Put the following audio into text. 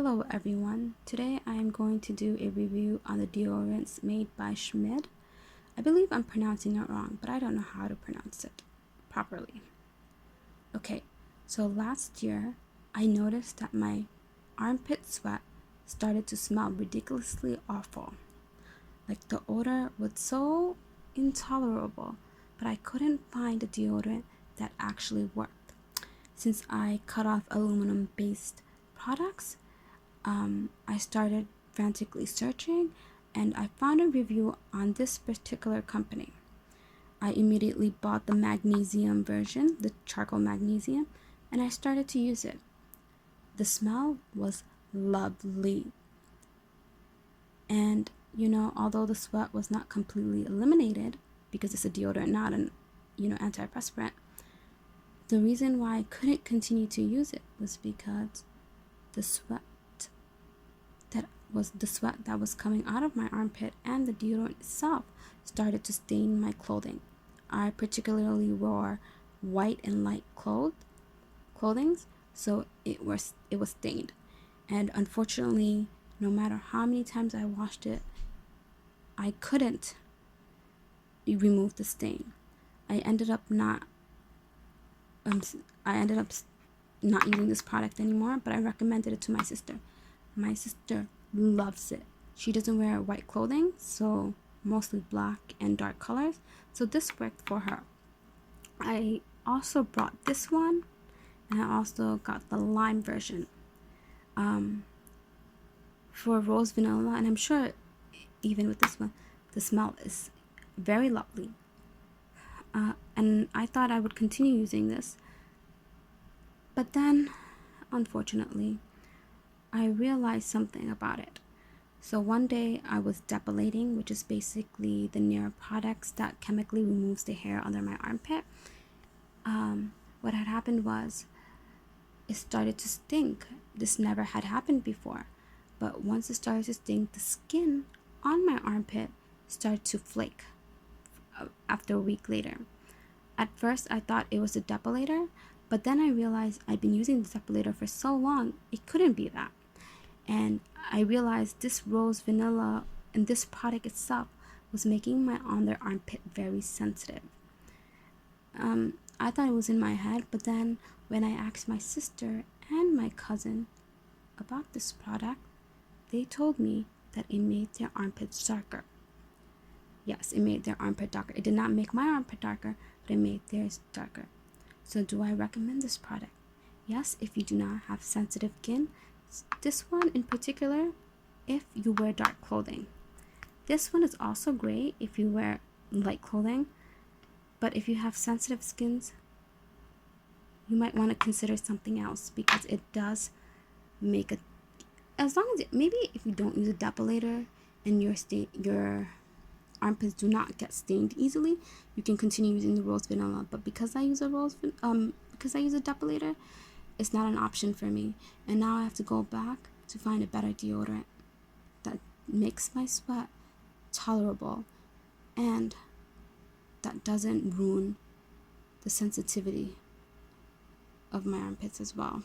Hello everyone, today I am going to do a review on the deodorants made by Schmidt. I believe I'm pronouncing it wrong, but I don't know how to pronounce it properly. Okay, so last year I noticed that my armpit sweat started to smell ridiculously awful. Like the odor was so intolerable, but I couldn't find a deodorant that actually worked. Since I cut off aluminum based products, I started frantically searching and I found a review on this particular company. I immediately bought the magnesium version, the charcoal magnesium, and I started to use it. The smell was lovely. And although the sweat was not completely eliminated because it's a deodorant, not an antiperspirant, the reason why I couldn't continue to use it was because the sweat that was coming out of my armpit and the deodorant itself started to stain my clothing. I particularly wore white and light clothing, so it was stained. And unfortunately, no matter how many times I washed it, I couldn't remove the stain. I ended up not using this product anymore, but I recommended it to my sister. My sister loves it. She doesn't wear white clothing, so mostly black and dark colors. So this worked for her. I also brought this one, and I also got the lime version for rose vanilla, and I'm sure even with this one, the smell is very lovely. And I thought I would continue using this, but then, unfortunately, I realized something about it. So one day I was depilating, which is basically the near products that chemically removes the hair under my armpit. What had happened was it started to stink. This never had happened before. But once it started to stink, the skin on my armpit started to flake after a week later. At first, I thought it was a depilator, but then I realized I'd been using the depilator for so long, it couldn't be that. And I realized this rose vanilla and this product itself was making my under armpit very sensitive. I thought it was in my head, but then when I asked my sister and my cousin about this product, they told me that it made their armpits darker. Yes, it made their armpit darker. It did not make my armpit darker, but it made theirs darker. So do I recommend this product? Yes, if you do not have sensitive skin. This one in particular, if you wear dark clothing. This one is also great if you wear light clothing, but if you have sensitive skins, you might want to consider something else because it does make as long as maybe if you don't use a depilator and your armpits do not get stained easily, you can continue using the rose vanilla. But because I use a depilator, it's not an option for me, and now I have to go back to find a better deodorant that makes my sweat tolerable and that doesn't ruin the sensitivity of my armpits as well.